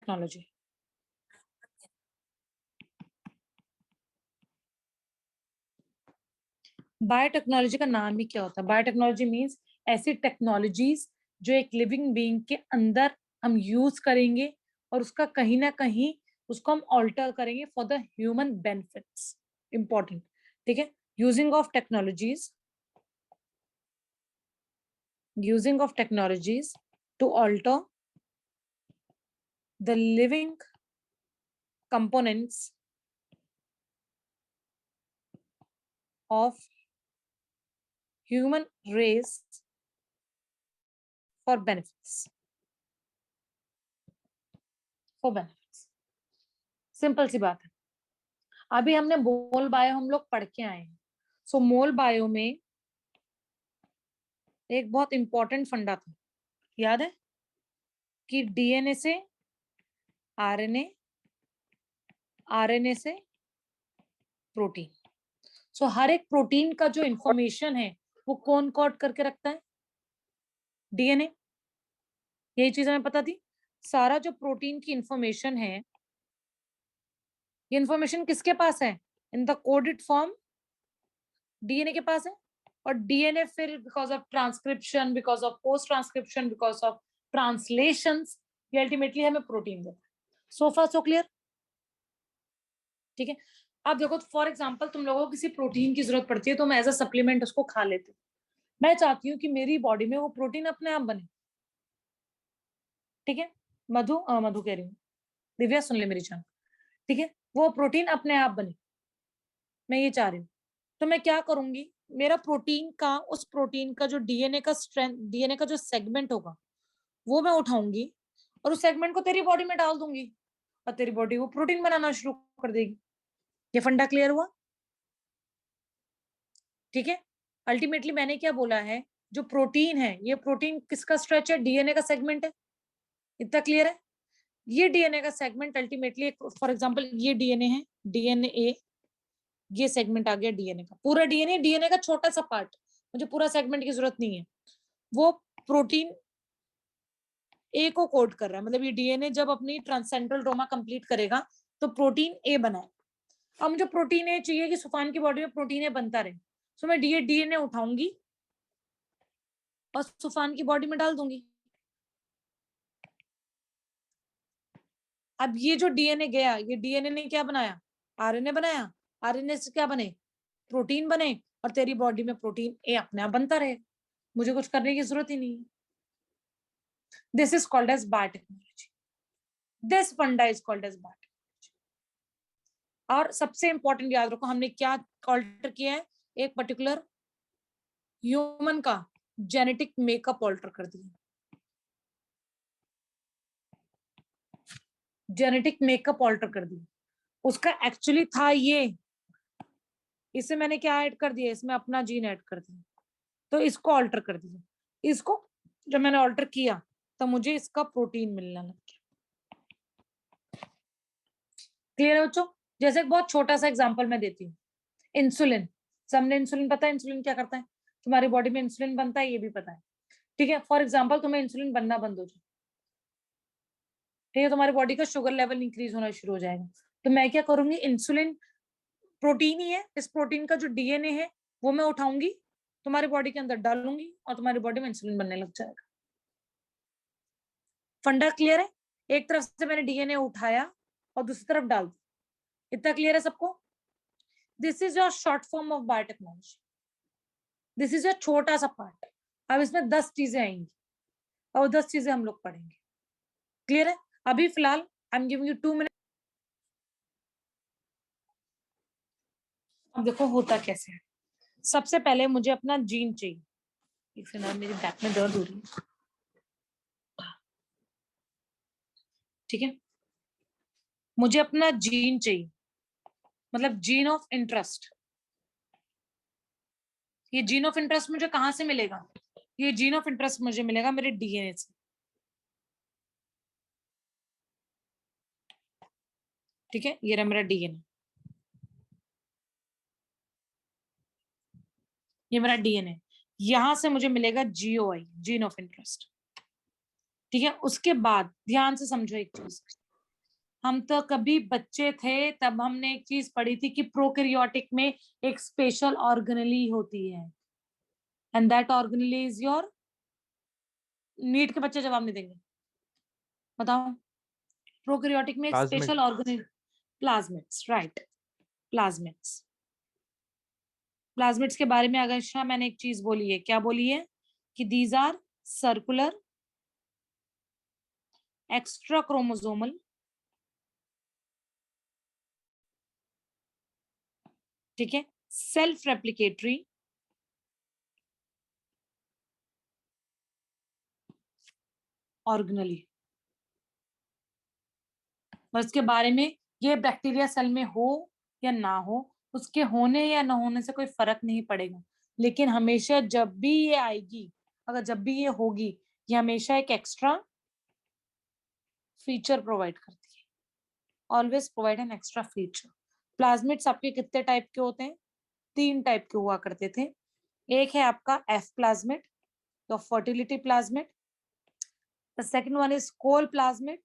Biotechnology. Biotechnology का नाम ही क्या होता है? बायोटेक्नोलॉजी मीन्स ऐसी टेक्नोलॉजीज जो एक लिविंग बीइंग के अंदर हम यूज करेंगे और उसका कहीं ना कहीं उसको हम ऑल्टर करेंगे for the human benefits. Important, ठीक है। Using of technologies, using of technologies to alter the living components of human race for benefits, for benefits। Simple सी बात है। अभी हमने मोल बायो हम लोग पढ़ के आए हैं। सो मोल बायो में एक बहुत इंपॉर्टेंट फंडा था, याद है कि डीएनए से आरएनए, आरएनए से प्रोटीन। सो हर एक प्रोटीन का जो इंफॉर्मेशन है वो कौन कोड करके रखता है? डीएनए। यही चीज हमें पता थी। सारा जो प्रोटीन की इंफॉर्मेशन है, ये इंफॉर्मेशन किसके पास है? In the coded form DNA के पास है। और डीएनए फिर because of transcription, because of post transcription, because of translations, ये अल्टीमेटली हमें प्रोटीन देता है। सो फार सो क्लियर, ठीक है। अब देखो, फॉर एग्जांपल तुम लोगों को किसी प्रोटीन की जरूरत पड़ती है तो मैं एज अ सप्लीमेंट उसको खा लेती हूँ। मैं चाहती हूँ कि मेरी बॉडी में वो प्रोटीन अपने आप बने, ठीक है। मधु कह रही हूँ, दिव्या सुन ले मेरी जान, ठीक है। वो प्रोटीन अपने आप बने, मैं ये चाह रही हूँ। तो मैं क्या करूंगी, मेरा प्रोटीन का, उस प्रोटीन का जो डीएनए का स्ट्रेंथ, डीएनए का जो सेगमेंट होगा वो मैं उठाऊंगी और उस सेगमेंट को तेरी बॉडी में डाल दूंगी और तेरी बॉडी वो प्रोटीन बनाना शुरू कर देगी। ये फंडा क्लियर हुआ, ठीक है। अल्टीमेटली मैंने क्या बोला है, जो प्रोटीन है, ये प्रोटीन किसका स्ट्रेच है? डीएनए का सेगमेंट है। इतना क्लियर है? ये डीएनए का सेगमेंट अल्टीमेटली, फॉर एग्जांपल ये डीएनए है, डीएनए, ये सेगमेंट आ गया डीएनए का। पूरा डीएनए, डीएनए का छोटा सा पार्ट, मुझे पूरा सेगमेंट की जरूरत नहीं है। वो प्रोटीन ए को कोड कर रहा है, मतलब ये डीएनए जब अपनी ट्रांसेंट्रल कंप्लीट करेगा तो प्रोटीन ए बनाए। अब मुझे प्रोटीन ए चाहिए कि सुफान की बॉडी में प्रोटीन ए बनता रहे, सो मैं डीएनए उठाऊंगी और सुफान की बॉडी में डाल दूंगी। अब ये जो डीएनए गया, ये डीएनए ने क्या बनाया? आरएनए बनाया। आरएनए से क्या बने? प्रोटीन बने। और तेरी बॉडी में प्रोटीन ए अपने आप बनता रहे, मुझे कुछ करने की जरूरत ही नहीं है। This is called as biotechnology. This funda is called as biotechnology. और सबसे इंपॉर्टेंट याद रखो, हमने क्या ऑल्टर किया है? एक पर्टिकुलर ह्यूमन का जेनेटिक मेकअप ऑल्टर कर दिया। जेनेटिक मेकअप ऑल्टर कर दिया। उसका एक्चुअली था ये, इसे मैंने क्या ऐड कर दिया? इसमें अपना जीन ऐड कर दिया, तो इसको ऑल्टर कर दिया। इसको जब मैंने ऑल्टर किया तो मुझे इसका प्रोटीन मिलने लग गया। क्लियर है बच्चों? जैसे एक बहुत छोटा सा एग्जांपल मैं देती हूँ, इंसुलिन। सबने इंसुलिन पता है, इंसुलिन क्या करता है? तुम्हारी बॉडी में इंसुलिन बनता है, ये भी पता है, ठीक है। फॉर एग्जाम्पल तुम्हें इंसुलिन बनना बंद हो जाए, ठीक है, तुम्हारी बॉडी का शुगर लेवल इंक्रीज होना शुरू हो जाएगा। तो मैं क्या करूंगी, इंसुलिन प्रोटीन ही है, इस प्रोटीन का जो डीएनए है वो मैं उठाऊंगी, तुम्हारी बॉडी के अंदर डालूंगी और तुम्हारी बॉडी में इंसुलिन बनने लग जाएगा। फंडा क्लियर है? एक तरफ से मैंने डीएनए उठाया और दूसरी तरफ डाल दिया। इतना क्लियर है सबको? This is your short form of biotechnology. This is your छोटा सा पार्ट। अब इसमें 10 चीजें आएंगी और 10 चीजें हम लोग पढ़ेंगे। क्लियर है? अभी फिलहाल I am giving you 2 minute. अब देखो होता कैसे है। सबसे पहले मुझे अपना जीन चाहिए। एक सेकंड, मेरी बैक में दर्द हो रही है, ठीक है। मुझे अपना जीन चाहिए, मतलब जीन ऑफ इंटरेस्ट। ये जीन ऑफ इंटरेस्ट मुझे कहां से मिलेगा? ये जीन ऑफ इंटरेस्ट मुझे मिलेगा मेरे डीएनए से, ठीक है। ये रहा मेरा डीएनए, ये मेरा डीएनए। यहां से मुझे मिलेगा जीओआई, जीन ऑफ इंटरेस्ट, ठीक है। उसके बाद ध्यान से समझो एक चीज, हम तो कभी बच्चे थे तब हमने एक चीज पढ़ी थी कि प्रोकैरियोटिक में एक स्पेशल ऑर्गेनेली होती है, and that organelle is your, NEET के बच्चे जवाब नहीं देंगे, बताओ। प्रोकैरियोटिक में एक plasmid. Special organelle, plasmids, right, plasmids. Plasmids के बारे में अगर मैंने एक चीज बोली है, क्या बोली है, कि these are circular, extra chromosomal, ठीक है, सेल्फ रेप्लिकेटरी, ऑर्गेनली। और इसके बारे में, ये बैक्टीरिया सेल में हो या ना हो, उसके होने या ना होने से कोई फर्क नहीं पड़ेगा, लेकिन हमेशा जब भी ये आएगी, अगर जब भी ये होगी, ये हमेशा एक एक्स्ट्रा फीचर प्रोवाइड करती है, always provide an extra feature. Plasmids आपके कितने टाइप के होते हैं, 3 टाइप के हुआ करते थे। एक है आपका एफ प्लाज्मिड, तो fertility plasmid. The second one is col plasmid,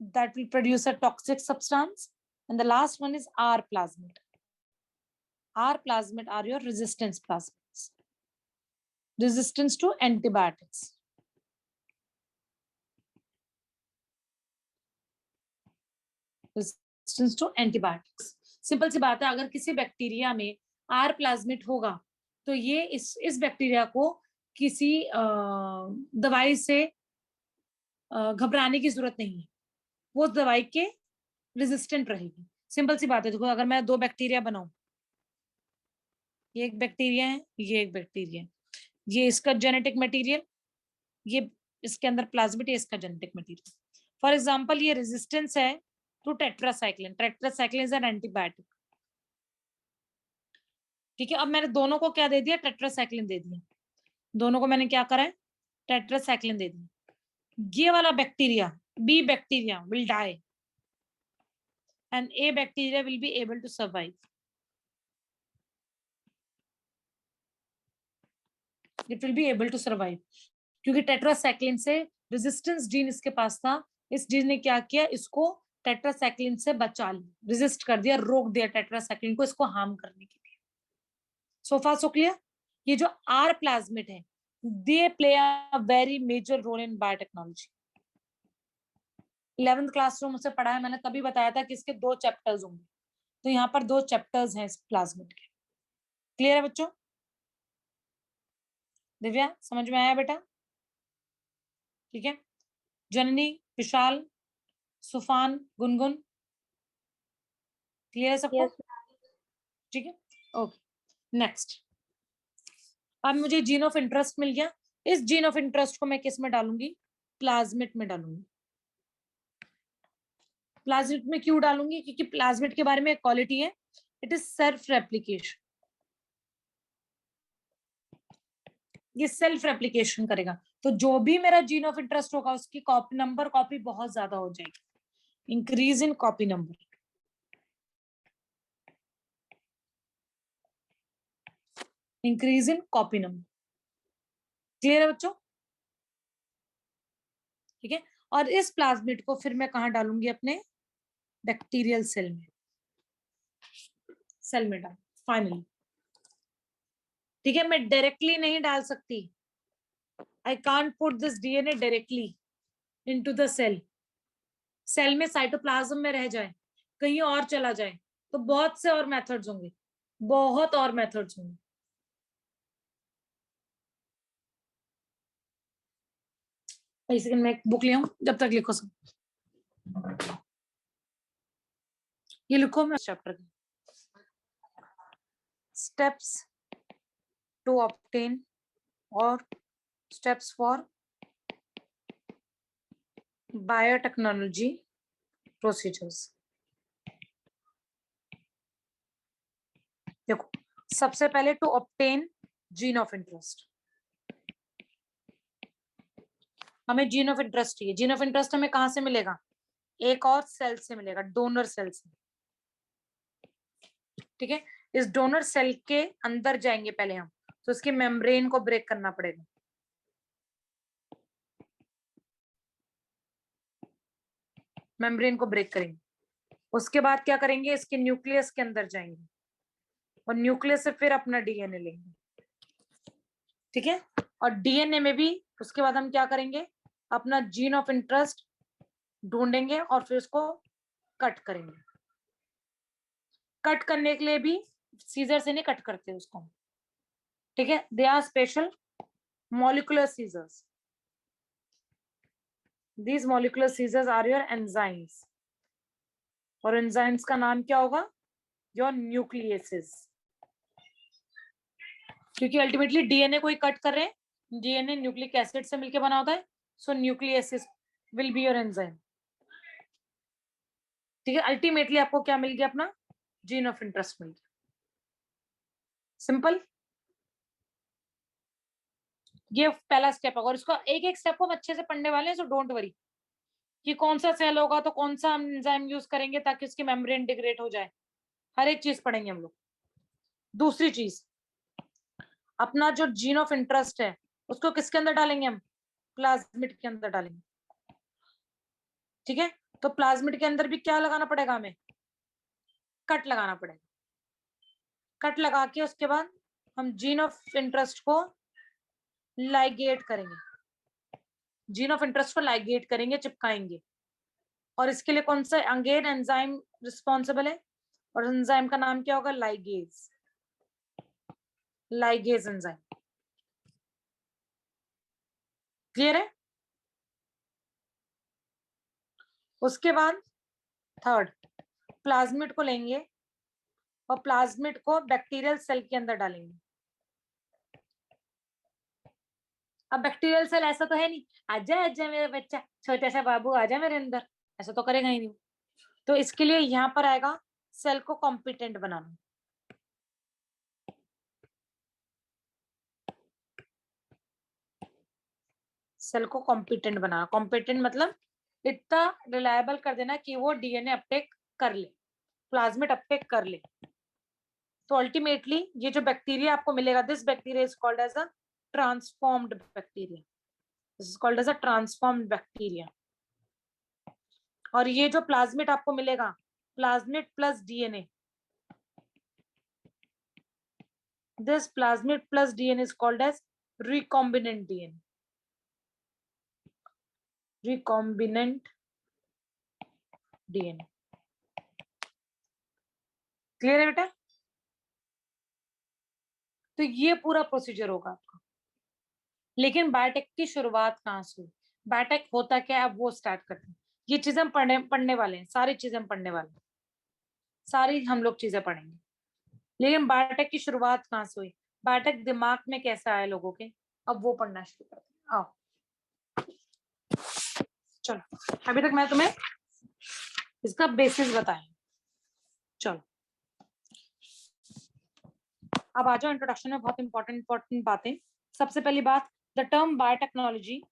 that will produce a toxic substance, and the last one is R plasmid. R plasmid are your resistance plasmids, resistance to antibiotics. Resistance to antibiotics. Simple सी बात है, अगर किसी bacteria में are plasmid होगा तो ये इस बैक्टीरिया को किसी दवाई से घबराने की जरूरत नहीं है, वो दवाई के रेजिस्टेंट रहेगी। सिंपल सी बात है, देखो अगर मैं 2 बैक्टीरिया बनाऊं, ये एक बैक्टीरिया है, ये एक बैक्टीरिया है, ये इसका जेनेटिक मटेरियल, ये इसके अंदर प्लाज्मिड, ये इसका जेनेटिक मटेरियल। फॉर एग्जांपल ये रेजिस्टेंस है to tetracycline, tetracycline is an antibiotic, ठीक है। अब मैंने दोनों को क्या दे दिया, टेट्रासाइक्लिन दे दिया, दोनों को मैंने क्या करा है, टेट्रासाइक्लिन दे दिया। ये वाला bacteria, B bacteria will die and A bacteria will be able to survive. It will be able to survive, क्योंकि टेट्रासाइक्लिन से रेजिस्टेंस जीन इसके पास था, इस जीन ने क्या किया, इसको टेट्रासाइक्लिन से बचा लिया, रेजिस्ट कर दिया, रोक दिया टेट्रासाइक्लिन को इसको हार्म करने के लिए। So far so clear. ये जो आर प्लाज्मिड है, they play a very major role in biotechnology. 11th class में मुझसे पढ़ा है मैंने, तभी बताया था कि इसके 2 चैप्टर्स होंगे, तो यहाँ पर 2 चैप्टर्स हैं इस प्लाज्मिड के। क्लियर है बच्चों? दिव्या समझ में आया बेटा? ठीक है, जननी, विशाल, सुफान, गुनगुन, क्लियर है सबको? ठीक है, ओके नेक्स्ट। अब मुझे जीन ऑफ इंटरेस्ट मिल गया, इस जीन ऑफ इंटरेस्ट को मैं किस में डालूंगी, प्लाज्मिड में डालूंगी। प्लाज्मिड में क्यों डालूंगी, क्योंकि प्लाज्मिड के बारे में एक क्वालिटी है, इट इज सेल्फ रेप्लिकेशन, ये सेल्फ रेप्लिकेशन करेगा, तो जो भी मेरा जीन ऑफ इंटरेस्ट होगा उसकी कॉपी नंबर, कॉपी बहुत ज्यादा हो जाएगी, increase in copy number, increase in copy number. Clear है बच्चों? ठीक है, और इस प्लाज्मिड को फिर मैं कहां डालूंगी, अपने बैक्टीरियल सेल में, सेल में डाल फाइनली। ठीक है, मैं डायरेक्टली नहीं डाल सकती, I can't put this DNA directly into the cell, cell में साइटोप्लाज्म में रह जाए, कहीं और चला जाए, तो बहुत से और मेथड्स होंगे, बहुत और मेथड्स होंगे। एक सेकंड मैं एक बुक ले आऊं, जब तक लिखो सब, ये लिखो मैं चैप्टर के स्टेप्स टू ऑब्टेन और स्टेप्स फॉर बायोटेक्नोलॉजी प्रोसीजर्स। देखो, सबसे पहले to obtain gene of interest, हमें जीन ऑफ इंटरेस्ट चाहिए। जीन ऑफ इंटरेस्ट हमें कहां से मिलेगा, एक और सेल से मिलेगा, डोनर सेल से। ठीक है, इस डोनर सेल के अंदर जाएंगे पहले हम, तो उसकी मेम्ब्रेन को ब्रेक करना पड़ेगा, मेम्ब्रेन को ब्रेक करेंगे। उसके बाद क्या करेंगे, इसके न्यूक्लियस के अंदर जाएंगे और न्यूक्लियस से फिर अपना डीएनए लेंगे, ठीक है। और डीएनए में भी उसके बाद हम क्या करेंगे, अपना जीन ऑफ इंटरेस्ट ढूंढेंगे और फिर उसको कट करेंगे। कट करने के लिए भी सीजर से नहीं कट करते उसको, ठीक है। They are special molecular scissors. These molecular scissors are your enzymes, और एंजाइम्स का नाम क्या होगा, योर न्यूक्लियसेस, क्योंकि अल्टीमेटली डीएनए को ही कट कर रहे हैं, डीएनए न्यूक्लिक एसिड से मिलकर बना होता है, so nucleases will be your enzyme, ठीक है। अल्टीमेटली आपको क्या मिल गया, अपना जीन ऑफ इंटरेस्ट मिल गया। सिंपल, ये पहला स्टेप होगा, और इसको एक एक स्टेप को हम अच्छे से पढ़ने वाले हैं, सो डोंट वरी कि कौन सा सेल होगा तो कौन सा हम एंजाइम यूज करेंगे ताकि उसकी मेम्ब्रेन डिग्रेड हो जाए, हर एक चीज पढ़ेंगे हम लोग। दूसरी चीज, अपना जो जीन ऑफ इंटरेस्ट है उसको किसके अंदर डालेंगे हम, प्लाज्मिड के अंदर डालेंगे, ठीक है। तो प्लाज्मिड के अंदर भी क्या लगाना पड़ेगा हमें, कट लगाना पड़ेगा। कट लगा के उसके बाद हम जीन ऑफ इंटरेस्ट को लाइगेट करेंगे, जीन ऑफ इंटरेस्ट को लाइगेट करेंगे, चिपकाएंगे। और इसके लिए कौन सा अगेन एंजाइम रिस्पॉन्सिबल है, और एंजाइम का नाम क्या होगा, लाइगेज, लाइगेज एंजाइम। क्लियर है। उसके बाद थर्ड, प्लाज्मिड को लेंगे और प्लाज्मिड को बैक्टीरियल सेल के अंदर डालेंगे। अब बैक्टीरियल सेल ऐसा तो है नहीं, आजा आजा मेरा बच्चा, छोटा सा बाबू आजा मेरे अंदर, ऐसा तो करेगा ही नहीं। तो इसके लिए यहाँ पर आएगा सेल को कॉम्पिटेंट बनाना। सेल को कॉम्पिटेंट बनाना, कॉम्पिटेंट मतलब इतना रिलायबल कर देना कि वो डीएनए अपटेक कर ले, प्लाज्मिड अपटेक कर ले। तो अल्टीमेटली ये जो बैक्टीरिया आपको मिलेगा, this bacteria is called as a transformed bacteria, this is called as a transformed bacteria. और ये जो प्लाज्मिड आपको मिलेगा, plasmid plus DNA, this plasmid plus DNA is called as recombinant DNA, recombinant DNA। Clear है बेटा। तो ये पूरा प्रोसीजर होगा आपका। लेकिन बायोटेक की शुरुआत कहाँ से हुई, बायोटेक होता क्या है, अब वो स्टार्ट करते हैं। ये चीजें हम पढ़ने वाले हैं, सारी चीजें हम पढ़ने वाले हैं, सारी हम लोग चीजें पढ़ेंगे। लेकिन बायोटेक की शुरुआत कहाँ से हुई, बायोटेक दिमाग में कैसे आया लोगों के, अब वो पढ़ना शुरू करते हैं। आओ चलो, अभी तक मैं तुम्हें इसका बेसिस बताया, चलो अब आ जाओ इंट्रोडक्शन में, बहुत इंपॉर्टेंट बातें। सबसे पहली बात, the term biotechnology,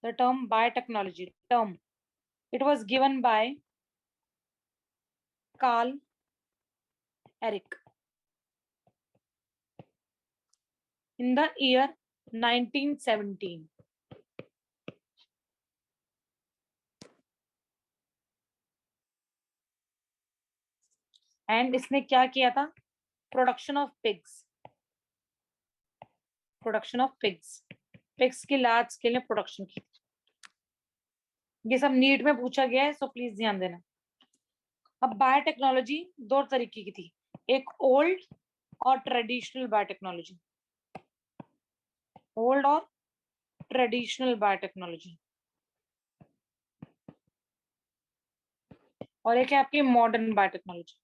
the term biotechnology term, it was given by Karl Ereky in the year 1917। And इसने क्या किया था, production of pigs, production of pigs, pigs की लार्ज स्केल में प्रोडक्शन की। ये सब नीट में पूछा गया है, सो प्लीज ध्यान देना। अब बायोटेक्नोलॉजी दो तरीके की थी, एक ओल्ड और ट्रेडिशनल बायोटेक्नोलॉजी, ओल्ड और ट्रेडिशनल बायोटेक्नोलॉजी, और एक है आपकी मॉडर्न बायोटेक्नोलॉजी।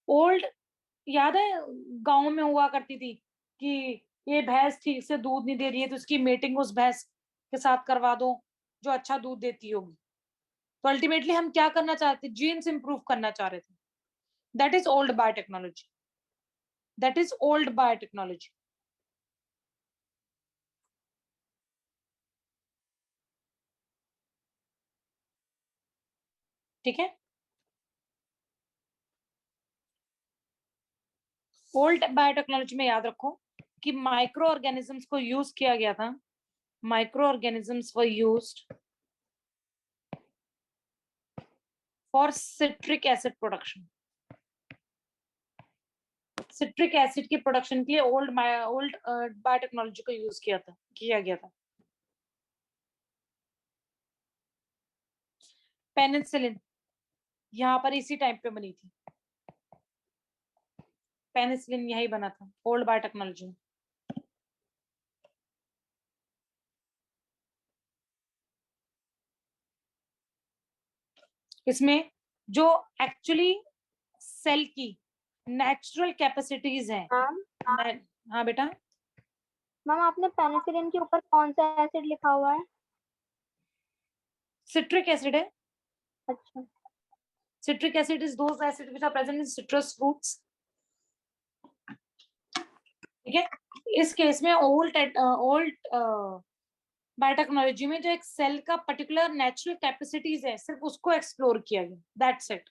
ओल्ड, याद है गांव में हुआ करती थी कि ये भैंस ठीक से दूध नहीं दे रही है तो इसकी मेटिंग उस भैंस के साथ करवा दो जो अच्छा दूध देती होगी। तो अल्टीमेटली हम क्या करना चाहते थे, जीन्स इंप्रूव करना चाह रहे थे। That is old biotechnology, that is old biotechnology, ठीक है। ओल्ड बायोटेक्नोलॉजी में याद रखो कि माइक्रो ऑर्गेनिजम्स को यूज किया गया था, micro organisms were used for citric acid production. Citric acid की प्रोडक्शन के लिए ओल्ड बायोटेक्नोलॉजी को यूज किया गया था। पेनिसिलिन यहाँ पर इसी टाइम पे बनी थी, पेनिसिलिन यही बना था ओल्ड बायोटेक्नोलॉजी में। इसमें जो एक्चुअली सेल की नेचुरल कैपेसिटीज हैं। हाँ बेटा। मैम आपने पेनिसिलिन के ऊपर कौन सा एसिड लिखा हुआ है? सिट्रिक एसिड है। अच्छा। Citric acid is those acids which are present in citrus fruits. ठीक है, इस केस में ओल्ड बायोटेक्नोलॉजी में जो एक सेल का पर्टिकुलर नेचुरल कैपेसिटीज है, सिर्फ उसको एक्सप्लोर किया गया, दैट्स इट।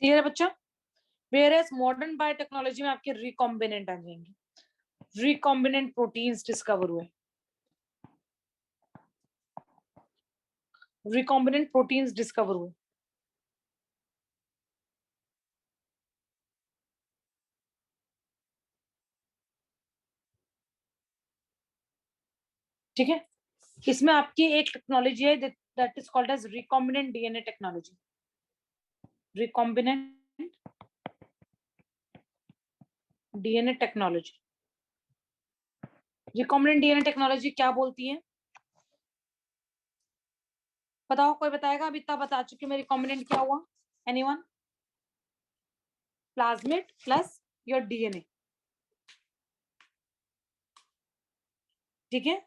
क्लियर है बच्चा? वेयरएज मॉडर्न बायोटेक्नोलॉजी में आपके रिकॉम्बिनेंट आ जाएंगे, रिकॉम्बिनेंट प्रोटीन्स डिस्कवर हुए, रिकॉम्बिनेंट प्रोटीन्स डिस्कवर हुए। ठीक है, इसमें आपकी एक टेक्नोलॉजी है that is called as recombinant DNA technology. Recombinant DNA technology, recombinant DNA technology क्या बोलती है? बताओ, कोई बताएगा? अभी इतना बता चुकी मैं, रिकॉम्बिनेंट क्या हुआ? Anyone? Plasmid plus your DNA. ठीक है,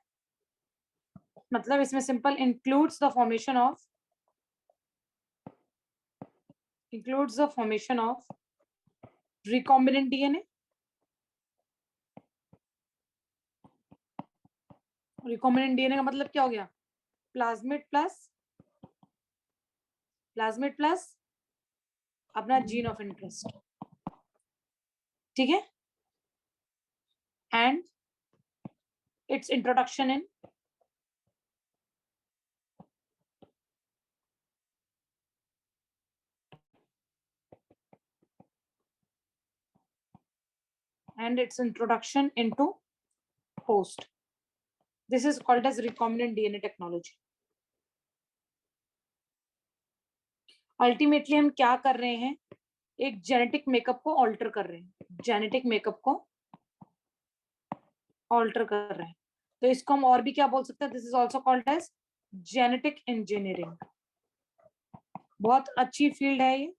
मतलब इसमें simple includes the formation of recombinant DNA. Recombinant DNA का मतलब क्या हो गया? प्लाज्मिड प्लस अपना जीन ऑफ इंटरेस्ट। ठीक है, and it's introduction in into host. This is called as recombinant DNA technology. Ultimately हम क्या कर रहे हैं? एक जेनेटिक मेकअप को ऑल्टर कर रहे हैं, जेनेटिक मेकअप को ऑल्टर कर रहे हैं। तो इसको हम और भी क्या बोल सकते हैं? This is also called as genetic engineering. बहुत अच्छी फील्ड है ये,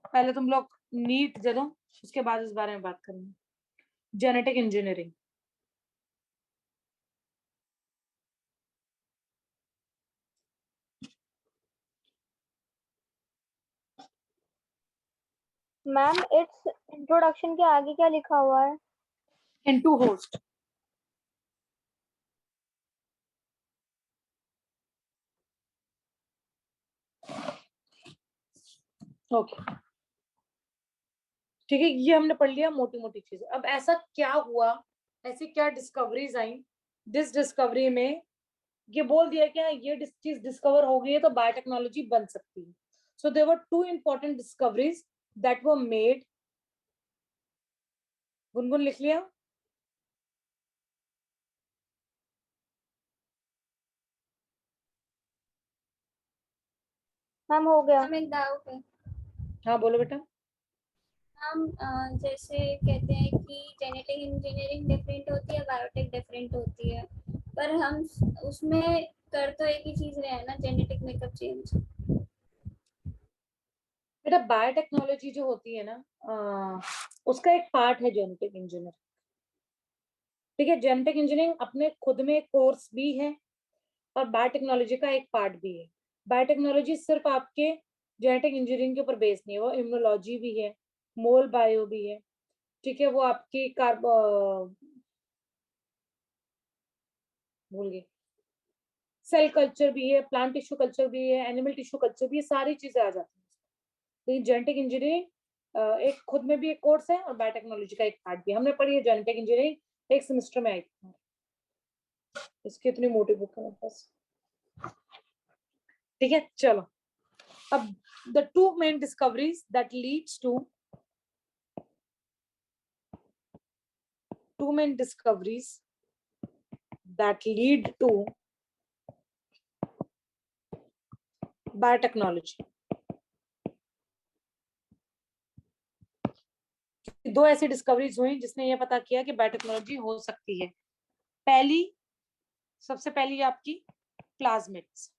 पहले तुम लोग नीट दे दो, उसके बाद इस बारे में बात करेंगे। Genetic engineering. Ma'am it's introduction के आगे क्या लिखा हुआ है? Into host. ओके, ठीक है, ये हमने पढ़ लिया मोटी मोटी चीजें। अब ऐसा क्या हुआ, ऐसी क्या डिस्कवरीज आई, जिस डिस्कवरी में ये बोल दिया कि हाँ ये चीज डिस्कवर हो गई है तो बायोटेक्नोलॉजी बन सकती है। So there were two important discoveries that were made. Gungun लिख लिया? मैम हो गया। मैम एक डाउट है। हाँ बोलो बेटा। हम जैसे कहते हैं कि जेनेटिक इंजीनियरिंग डिफरेंट होती है, बायोटेक डिफरेंट होती है, पर हम उसमें कर तो एक ही चीज रहे हैं ना, जेनेटिक मेकअप चेंज। बेटा बायोटेक्नोलॉजी जो होती है ना, उसका एक पार्ट है जेनेटिक इंजीनियरिंग। ठीक है, जेनेटिक इंजीनियरिंग अपने खुद में कोर्स भी है और बायोटेक्नोलॉजी का एक पार्ट भी है। बायोटेक्नोलॉजी सिर्फ आपके जेनेटिक इंजीनियरिंग के ऊपर बेस नहीं है, वो इम्यूनोलॉजी भी है, मोल बायो भी है, ठीक है, वो आपकी भूल गई, सेल कल्चर भी है, प्लांट टिश्यू कल्चर भी है, एनिमल टिश्यू कल्चर भी है, सारी चीजें आ जाती हैं। तो ये जेनेटिक इंजीनियरिंग एक खुद में भी एक कोर्स है और बायोटेक्नोलॉजी का एक पार्ट भी है। हमने पढ़ी है जेनेटिक इंजीनियरिंग, एक सेमेस्टर में आई थी। इसकी इतनी मोटी बुक है मेरे पास, ठीक है। चलो अब the two main discoveries that leads to two main discoveries that lead to biotechnology. दो ऐसी डिस्कवरीज हुई जिसने ये पता किया कि बायोटेक्नोलॉजी हो सकती है। पहली, सबसे पहली आपकी प्लाज्मिड्स,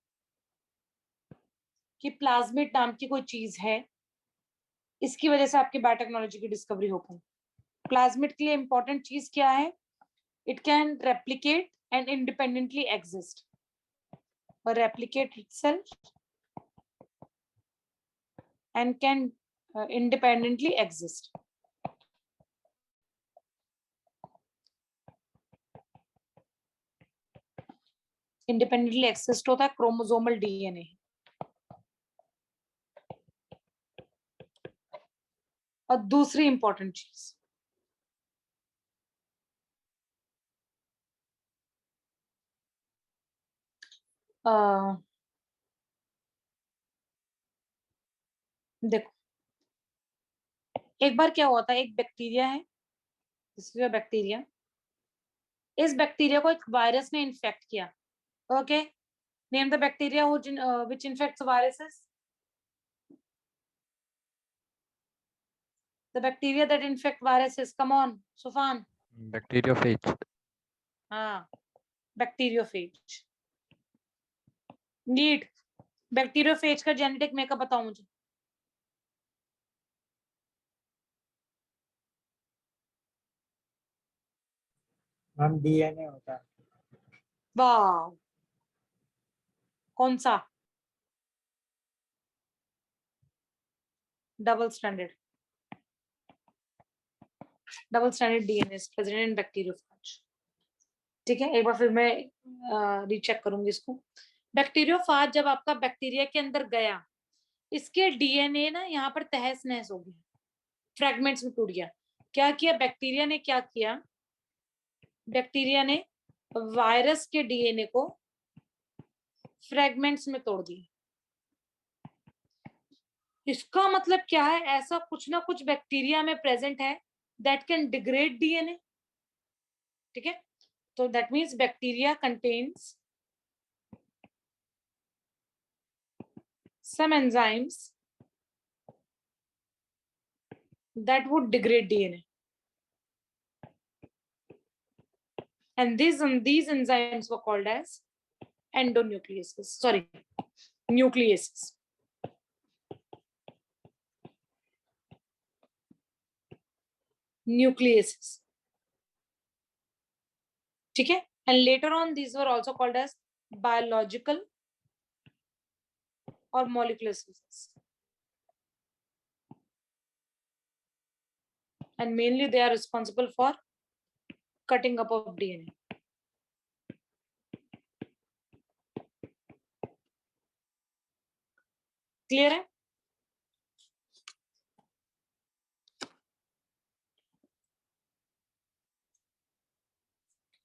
कि प्लाज्मिड नाम की कोई चीज है, इसकी वजह से आपकी बायोटेक्नोलॉजी की डिस्कवरी हो गई। प्लाज्मिड के लिए इंपॉर्टेंट चीज क्या है? It can replicate and independently exist, और replicate itself and can independently exist. Independently exist होता है क्रोमोसोमल डीएनए। और दूसरी इंपॉर्टेंट चीज, देखो एक बार क्या हुआ था, एक बैक्टीरिया है, बैक्टीरिया, इस बैक्टीरिया को एक वायरस ने इन्फेक्ट किया। Okay, name the bacteria which infects viruses. The bacteria that infect viruses, come on Sufan. Bacteriophage. हाँ, बैक्टीरियोफेज। नीट, बैक्टीरियोफेज का जेनेटिक मेकअप बताओ मुझे। मैम डीएनए होता है। वाह, कौन सा? Double standard DNA is present in bacteriophage. ठीक है, एक बार फिर मैं रीचेक करूंगी इसको। बैक्टीरियोफेज जब आपका बैक्टीरिया के अंदर गया, इसके डीएनए ना यहाँ पर तहस नहस हो गया, फ्रैगमेंट्स में टूट गया। क्या किया बैक्टीरिया ने? क्या किया बैक्टीरिया ने? वायरस के डीएनए को फ्रैगमेंट्स में तोड़ दिया। इसका मतलब क्या है? ऐसा कुछ ना कुछ बैक्टीरिया में प्रेजेंट है दैट कैन डिग्रेड डीएनए। ठीक है, तो that means bacteria contains some enzymes that would degrade DNA, and these enzymes were called as endonucleases. Sorry, nucleases. Nucleases. ठीक है, and later on these were also called as biological or molecular species, and mainly they are responsible for cutting up of DNA. Clear है?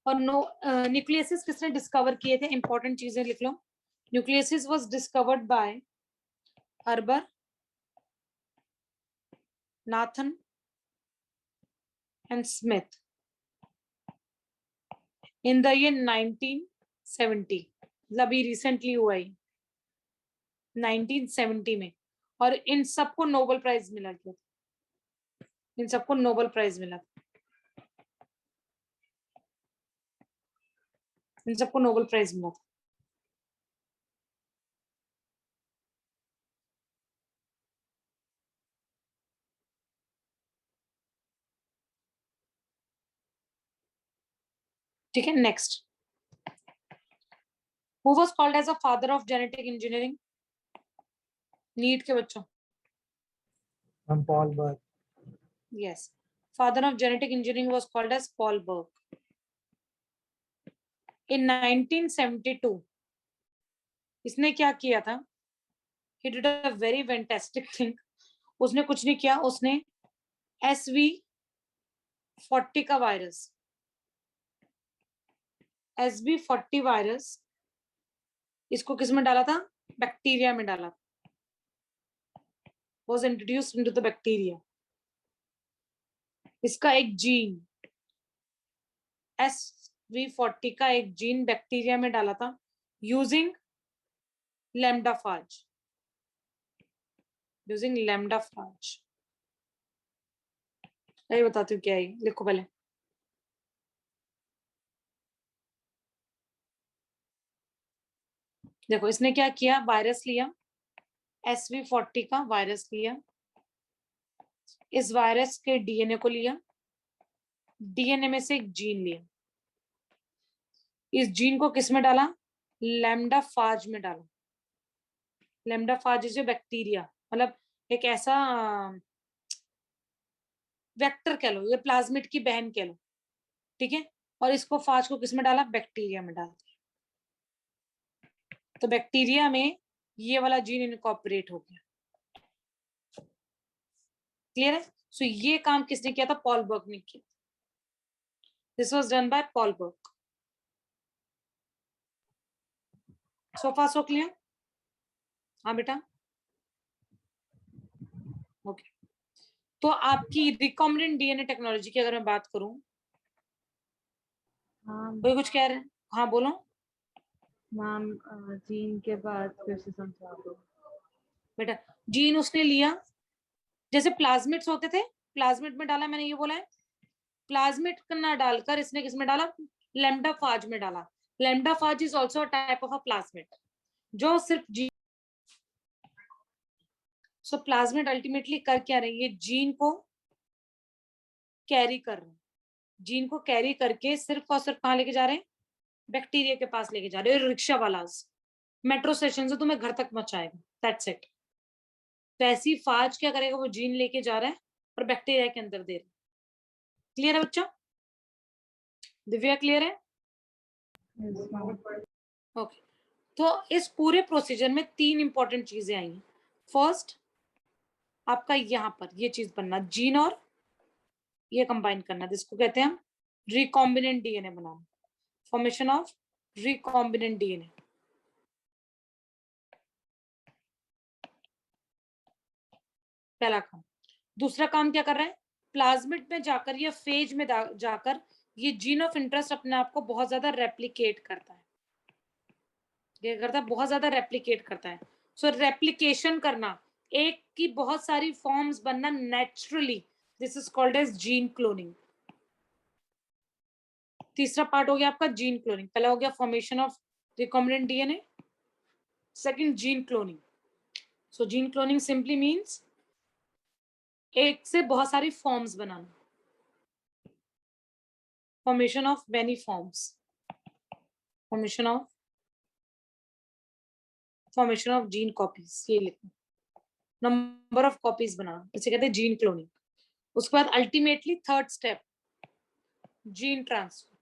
और nucleus is किसने discover किए थे? Important चीजें लिख लो। Nucleases was discovered by Arber, Nathan and Smith in the year 1970। मतलब अभी रिसेंटली हुआ ही 1970 में, और इन सबको नोबेल प्राइज मिला था। इन सबको नोबेल प्राइज मिला था। इन सबको नोबेल प्राइज मिला था। ठीक है, next, who was called as a father of genetic engineering? NEET के बच्चों, ma'am Paul Berg. Yes. Father of genetic engineering was called as Paul Burke. In 1972, इसने क्या किया था? He did a very fantastic thing. उसने कुछ नहीं किया, उसने SV40 का वायरस, SV40 वायरस, इसको किस में डाला था? बैक्टीरिया में डाला. Was introduced into the bacteria. इसका एक जीन SV40 का एक जीन बैक्टीरिया में डाला था यूजिंग लैम्डाफाज. मैं बताती हूँ क्या है, लिखो पहले. देखो इसने क्या किया, वायरस लिया, SV40 का वायरस लिया, इस वायरस के डीएनए को लिया, डीएनए में से एक जीन लिया, इस जीन को किस में डाला? लैम्डाफाज में डाला. लैम्डाफाज इज बैक्टीरिया, मतलब एक ऐसा वेक्टर कह लो, ये प्लाज्मिड की बहन कह लो, ठीक है. और इसको फाज को किस में डाला? बैक्टीरिया में डाल दिया. तो बैक्टीरिया में ये वाला जीन इनकॉर्पोरेट हो गया. क्लियर है? सो ये काम किसने किया था? पॉल बर्क ने किया. This was done by Paul Berg. So far so clear? हाँ बेटा, ओके. तो आपकी रिकॉम्बिनेंट डीएनए टेक्नोलॉजी की अगर मैं बात करूं, कोई कुछ कह रहे हैं? हाँ बोलो. मैम जीन के बाद फिर से समझा दो. बेटा जीन उसने लिया, जैसे प्लाज्मिड्स होते थे, प्लाज्मिड में डाला, मैंने ये बोला है. प्लाज्मिड ना डालकर इसने किस में डाला? लैम्डाफाज में डाला. Lambda phage is also a type of a plasmid जो सिर्फ जीन. सो प्लाज्मिड अल्टीमेटली कर क्या रहे हैं? ये जीन को कैरी कर रहे हैं. जीन को कैरी करके सिर्फ और सिर्फ कहाँ लेके जा रहे हैं? बैक्टीरिया के पास लेके जा रहे हैं. रिक्शा वाला मेट्रो स्टेशन से तुम्हें घर तक पहुंचाएगा. That's it. तो ऐसी फाज क्या करेगा? वो जीन लेके जा रहा है और बैक्टीरिया के अंदर दे रहा है. क्लियर है बच्चा? दिव्या क्लियर है? ओके. तो इस पूरे प्रोसीजर में 3 इंपॉर्टेंट चीजें आई हैं. फर्स्ट, आपका यहाँ पर ये चीज बनना, जीन और ये कंबाइन करना, जिसको कहते हैं हम recombinant DNA banana. Formation of recombinant DNA. पहला काम. दूसरा काम क्या कर रहा है? प्लाज्मिड में जाकर या फेज में जाकर ये जीन ऑफ इंटरेस्ट अपने आप को बहुत ज्यादा रेप्लिकेट करता है. ये करता है, बहुत ज्यादा रेप्लिकेट करता है. सो रेप्लिकेशन करना, एक की बहुत सारी फॉर्म्स बनना naturally, this is called as gene cloning. तीसरा पार्ट हो गया आपका जीन क्लोनिंग. पहला हो गया formation of recombinant DNA, second gene cloning. So gene cloning simply means एक से बहुत सारी फॉर्म्स बनाना. Formation of many forms, formation of gene copies, ये लिखो. नंबर ऑफ कॉपीज बनाना, इसे कहते हैं जीन क्लोनिंग. उसके बाद ultimately third step, gene transfer.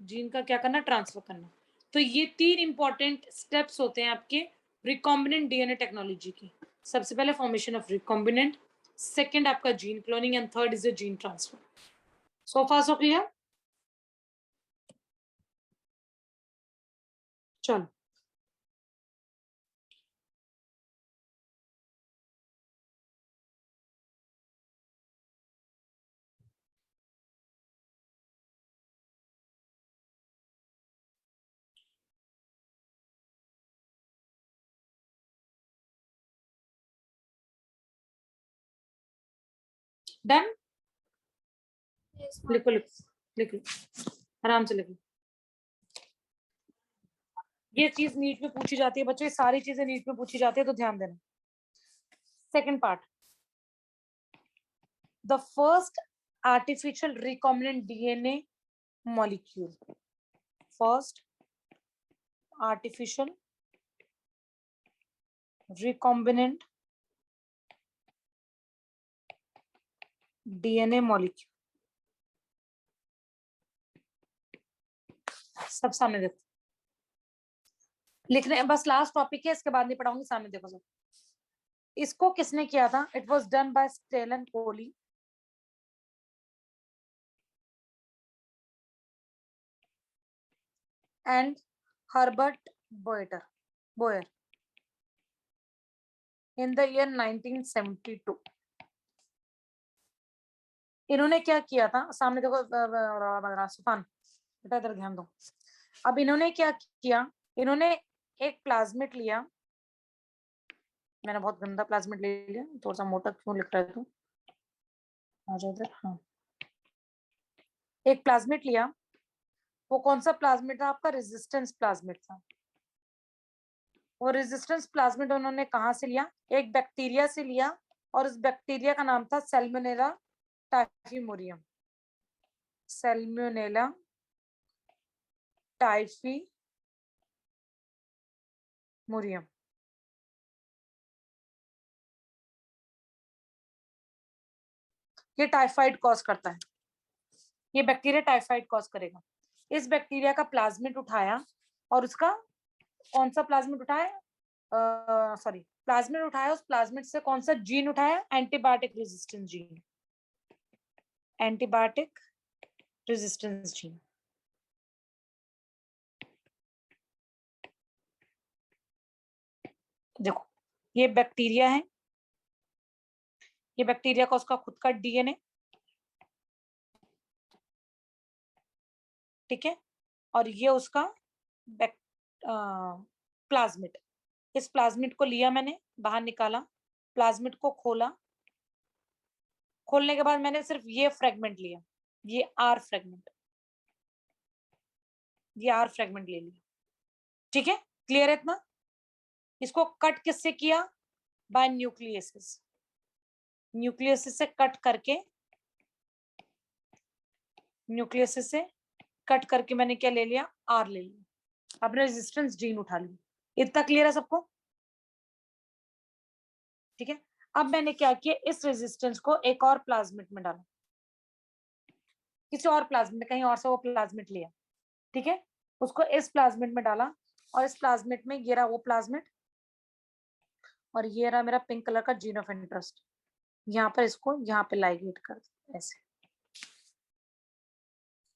Gene का क्या करना? ट्रांसफर करना. तो ये 3 इंपॉर्टेंट स्टेप्स होते हैं आपके रिकॉम्बिनेंट डीएनए टेक्नोलॉजी की. सबसे पहले फॉर्मेशन ऑफ रिकॉम्बिनेंट, सेकंड आपका gene cloning, and third is the gene transfer. So far so clear? चलो डन. Yes, लिखो लिखो लिखो, आराम से लिखो. ये चीज नीट में पूछी जाती है बच्चों, ये सारी चीजें नीट में पूछी जाती है, तो ध्यान देना. Second part, the first artificial recombinant DNA molecule. First artificial recombinant DNA molecule, सब सामने देखो, लिखने बस लास्ट टॉपिक है, इसके बाद नहीं पढ़ाऊंगी, सामने देखो सब। इसको किसने किया था? It was done by Stanley Cohen and Herbert Boyer in the year 1972। इन्होंने क्या किया था? सामने देखो सुफान, बेटा इधर ध्यान दो। अब इन्होंने क्या किया? इन्होंने एक प्लाज्मिड लिया, मैंने बहुत गंदा प्लाज्मिड ले लिया, थोड़ा सा मोटा क्यों लिख रहा है तू, आ जाओ इधर। हाँ, एक प्लाज्मिड लिया, वो कौन सा प्लाज्मिड था आपका? रेजिस्टेंस प्लाज्मिड था। वो रेजिस्टेंस प्लाज्मिड उन्होंने कहाँ से लिया? एक बैक्टीरिया से लिया, और उस बैक्टीरिया का नाम था सैल्मोनेला टाइफीमोरियम। सैल्मोनेला टाइफीमोरियम। ये टाइफाइड कॉज करता है, ये बैक्टीरिया टाइफाइड कॉज करेगा। इस बैक्टीरिया का प्लाज्मिड उठाया, और उसका कौन सा प्लाज्मिड उठाया? सॉरी, प्लाज्मिड उठाया, उस प्लाज्मिड से कौन सा जीन उठाया? Antibiotic resistance gene. Antibiotic resistance gene. देखो, ये बैक्टीरिया है, ये बैक्टीरिया का उसका खुद का डीएनए, ठीक है, और ये उसका प्लाज्मिड। इस प्लाज्मिड को लिया मैंने, बाहर निकाला, प्लाज्मिड को खोला, खोलने के बाद मैंने सिर्फ ये फ्रेगमेंट लिया, ये आर फ्रेगमेंट, ये आर फ्रेगमेंट ले लिया, ठीक है, क्लियर है इतना? इसको कट किससे किया? By nucleases. न्यूक्लियसिस से कट करके, न्यूक्लियसिस से कट करके मैंने क्या ले लिया? आर ले लिया, अपने रेजिस्टेंस जीन उठा लिया। इतना क्लियर है सबको? ठीक है, अब मैंने क्या किया? इस रेजिस्टेंस को एक और प्लाज्मिड में डाला, किसी और प्लाज्मिड में, कहीं और से वो प्लाज्मिड लिया, ठीक है, उसको इस प्लाज्मिड में डाला, और इस प्लाज्मिड में ये रहा वो प्लाज्मिड, और ये रहा मेरा पिंक कलर का जीन ऑफ इंटरेस्ट। यहाँ पर इसको यहाँ पे लाइगेट कर दो ऐसे,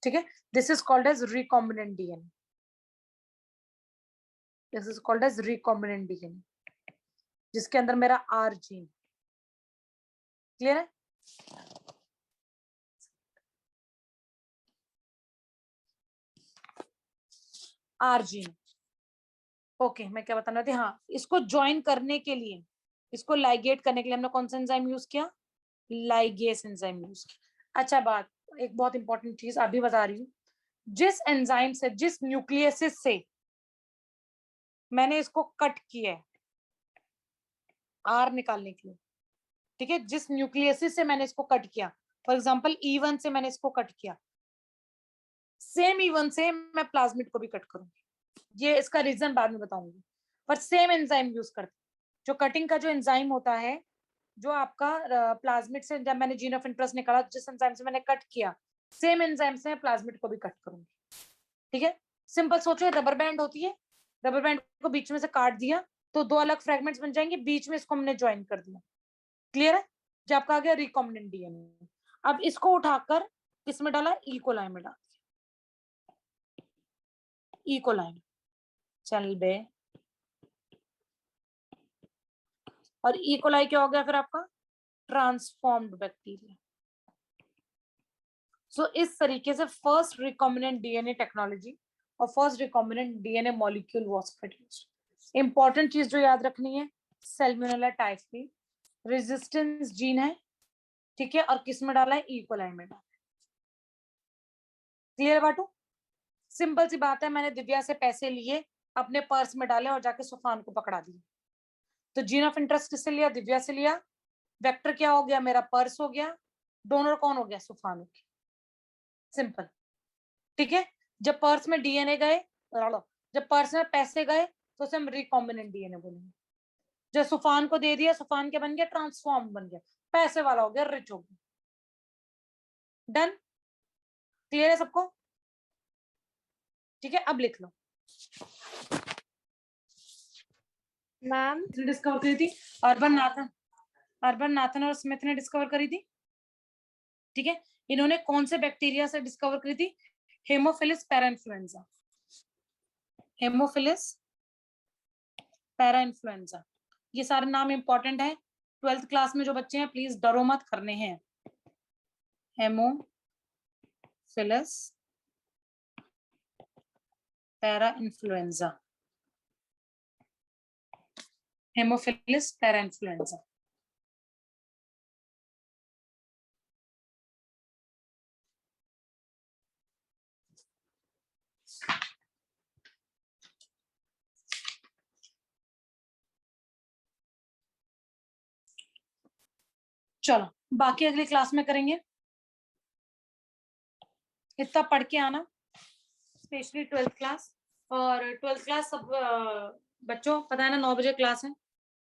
ठीक है। This is called as recombinant DNA, this is called as recombinant DNA, जिसके अंदर मेरा आर जीन, क्लियर है? आर जीन, ओके, मैं क्या बताना थी, हाँ, इसको ज्वाइन करने के लिए, इसको लाइगेट करने के लिए हमने कौन सा एंजाइम यूज किया? लाइगेस एंजाइम यूज किया। अच्छा, बात, एक बहुत इंपॉर्टेंट चीज अभी बता रही हूँ, जिस एंजाइम से, जिस न्यूक्लियसिस से मैंने इसको कट किया है आर निकालने के लिए, ठीक है, जिस न्यूक्लियसिस से मैंने इसको कट किया, फॉर एग्जांपल E1 से मैंने इसको कट किया, सेम E1 से मैं प्लाज्मिड को भी कट करूंगी। ये इसका रीजन बाद में बताऊंगी, पर सेम एंजाइम यूज करते, जो कटिंग का जो एंजाइम होता है, जो आपका प्लाज्मिड से जब मैंने जीन ऑफ इंटरेस्ट निकाला, जिस एंजाइम से मैंने कट किया, सेम एंजाइम से मैं प्लाज्मिड को भी कट करूंगी, ठीक है। सिंपल सोचो, रबर बैंड होती है, रबर बैंड को बीच में से काट दिया तो दो अलग फ्रेगमेंट्स बन जाएंगे, बीच में इसको हमने ज्वाइन कर दिया, क्लियर है? जो आपका आ गया रिकॉम्बिनेंट डीएनए। अब इसको उठाकर किसमें डाला? ई कोलाई में डाल दिया, ई कोलाई में, चल बे। और ई कोलाई क्या हो गया फिर आपका? Transformed bacteria. सो इस तरीके से फर्स्ट रिकॉम्बिनेंट डीएनए टेक्नोलॉजी और first recombinant DNA molecule was produced. Important चीज जो याद रखनी है, सैल्मोनेला टाइफी रेजिस्टेंस जीन है, ठीक है, और किस में डाला है? ई कोलाई में डाला है, क्लियर बाटू? सिंपल सी बात है, मैंने दिव्या से पैसे लिए, अपने पर्स में डाले और जाके सुफान को पकड़ा दिए, तो जीन ऑफ इंटरेस्ट किससे लिया? दिव्या से लिया, वेक्टर क्या हो गया? मेरा पर्स हो गया, डोनर कौन हो गया? सुफान हो गया, सिंपल, ठीक है। जब पर्स में डीएनए गए, जब पर्स में पैसे गए तो उसे हम रिकॉम्बिनेंट डीएनए बोलेंगे। जब सुफान को दे दिया, सुफान क्या बन गया? ट्रांसफॉर्म बन गया, पैसे वाला हो गया, रिच हो गया, डन, क्लियर है सबको? ठीक है, अब लिख लो। मैम डिस्कवर करी थी अर्बन नाथन और स्मिथ ने डिस्कवर करी थी। ठीक है, इन्होंने कौन से बैक्टीरिया से डिस्कवर करी थी? हेमोफिलिस पैराइन्फ्लुएंजा। हेमोफिलिस पैराइन्फ्लुएंजा, ये सारे नाम इंपॉर्टेंट है। 12th क्लास में जो बच्चे हैं प्लीज डरो मत, करने हैं। हेमोफिलिस पैराइन्फ्लुएंजा, हेमोफिलिस पैराइन्फ्लुएंजा। चलो बाकी अगली क्लास में करेंगे। इतना पढ़ के आना, स्पेशली 12th क्लास। और 12th क्लास सब बच्चों पता है ना 9 बजे क्लास है।